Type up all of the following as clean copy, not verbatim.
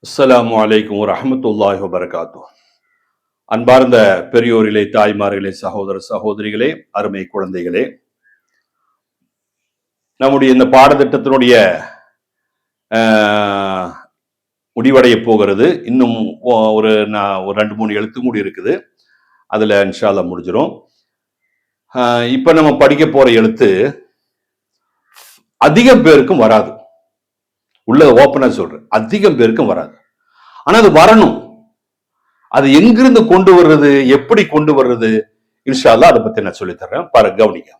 அஸ்ஸலாமு அலைக்கும் வரஹ்மத்துல்லாஹி வபரகாத்து. அன்பார்ந்த பெரியோர்களே, தாய்மார்களே, சகோதர சகோதரிகளே, அருமை குழந்தைகளே, நம்முடைய இந்த பாடத்திட்டத்தினுடைய முடிவடைய போகிறது. இன்னும் ஒரு 2-3 எழுத்து கூடி இருக்குது. அதுல இன்ஷா அல்லாஹ் முடிஞ்சிடும். இப்ப நம்ம படிக்க போற எழுத்து அதிகம் பேருக்கும் வராது. உள்ள ஓப்பனா சொல்றேன், அதிகம் பேருக்கும் வராது. ஆனா அது வரணும். அது எங்கிருந்து கொண்டு வர்றது, எப்படி கொண்டு வர்றது, இன்ஷா அல்லாஹ் அதை பத்தி நான் சொல்லி தர்றேன். பாருங்க, கவனிங்க.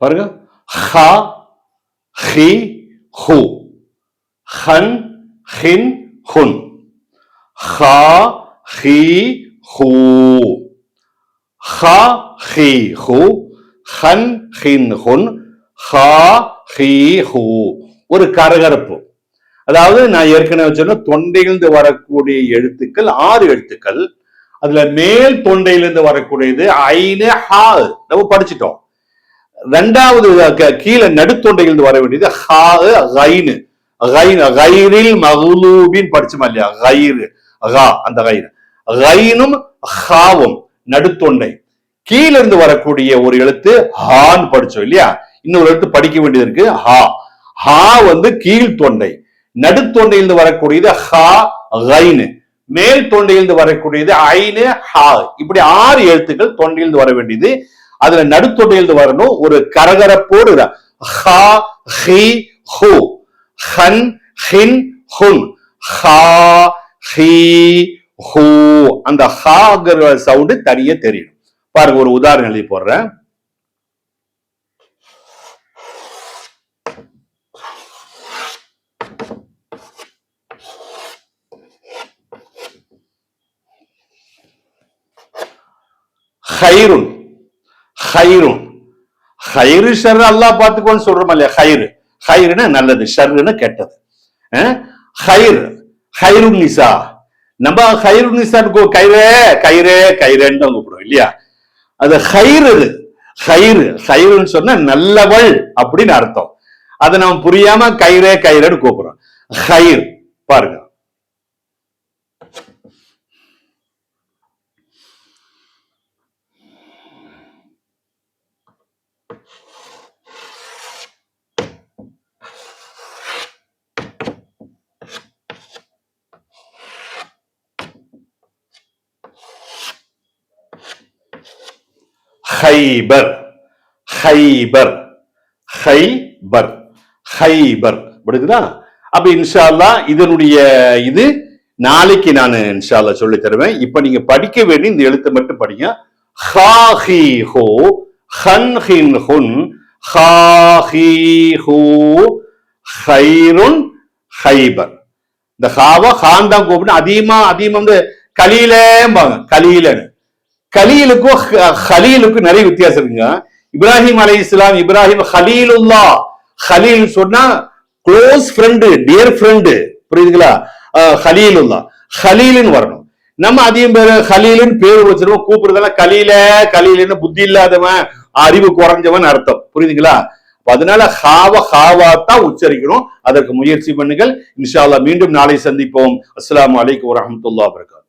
பாருங்க, ஹா, he, who, Han, hind, Hun, ஹா, ஹி, ஹூ, ஹா, he, who, Han, hind, Hun, ஹா, ஹி, ஹூ. ஒரு கரகரப்பு. அதாவது நான் ஏற்கனவே சொன்ன தொண்டையிலிருந்து வரக்கூடிய எழுத்துக்கள் 6 எழுத்துக்கள். அதுல மேல் தொண்டையிலிருந்து வரக்கூடியது ஐனு, ஹா, நம்ம படிச்சிட்டோம். ரெண்டாவது கீழே நடுத்தொண்டையிலிருந்து வர வேண்டியது ஹா, கைனு, கைரில் மகுலூபின் படிச்சுமா இல்லையா? கைரு, ஹா, அந்த கைனு, கைனும் ஹாவும் நடுத்தொண்டை. கீழே இருந்து வரக்கூடிய ஒரு எழுத்து ஹான்னு படிச்சோம் இல்லையா? இன்னொரு எழுத்து படிக்க வேண்டியது இருக்கு, ஹா. ஹா கீழ் தொண்டை. நடுத்தொண்டையிலிருந்து வரக்கூடியது ஹா, கைனு. மேல் தொண்டையிலிருந்து வரக்கூடியது ஐனு, ஹா. இப்படி 6 எழுத்துக்கள் தொண்டையிலிருந்து வர வேண்டியது. அதுல நடுத்தொண்டையிலிருந்து வரணும். ஒரு கரகரப்போடு ஹா, he, who, Han, hind, Hun, ஹா, ஹி, ஹூ. அந்த ஹாங்கிற சவுண்டு தனியே தெரியும். பாருங்க, ஒரு உதாரணம் எழுதி போடுறேன். ஹைருன், ஹைருன், ஹைரு ஷர் அல்லாஹ் பார்த்துக்கோன்னு சொல்றோம் இல்லையா? ஹைரு, ஹைருன்னா நல்லது, ஷர்ருன்னா கெட்டது. ஹைர், ஹைருன் நிசா. நம்ம ஹைருன் நிசா கைரே கைரே கைரேன்னு தான் கூப்பிடுவோம் இல்லையா? அது ஹைரு, ஹைரு, ஹைருன்னு சொன்னா நல்லவள் அப்படின்னு அர்த்தம். அதை நம்ம புரியாம கைரே கைரேன்னு கூப்பிடுறோம். ஹைர் பாருங்க. Hyper, hyper, hyper, hyper. புரியுதா? அப்ப இன்ஷா அல்லாஹ் இதனுடைய இது நாளைக்கு நான் இன்ஷா அல்லாஹ் சொல்லி தருவேன். இப்ப நீங்க படிக்க வேண்டிய இந்த எழுத்தை மட்டும் படிங்க. ஹா, he, who, Han, hind, Hun, ஹா, ஹி, ஹூ, ஹைருன், ஹைபர். இந்த ஹாவா ஹான் தான் கூப்பிட்டு அதிகமா கலீலேம்பாங்க, கலீலன்னு. கலீலுக்கும் ஹலீலுக்கும் நிறைய வித்தியாசம் இருக்குங்க. இப்ராஹிம் அலைஹிஸ்ஸலாம், இப்ராஹிம் ஹலீலுல்லா. ஹலீல் சொன்னா க்ளோஸ் ஃப்ரெண்டு, டியர் ஃப்ரெண்டு. புரியுதுங்களா? ஹலீலுல்லா, ஹலீலுன்னு வரணும். நம்ம அதிகம் பேர் ஹலீலுன்னு பேர் வச்சிருவோம், கூப்பிடுறதெல்லாம் கலீல கலீலுன்னு புத்தி இல்லாதவன், அறிவு குறைஞ்சவன் அர்த்தம். புரியுதுங்களா? அதனால ஹாவா தான் உச்சரிக்கணும். அதற்கு முயற்சி பண்ணுங்கள். இன்ஷா அல்லாஹ் மீண்டும் நாளை சந்திப்போம். அஸ்ஸலாமு அலைக்கும் வரஹ்மத்துல்லாஹி வபரகாத்துஹு.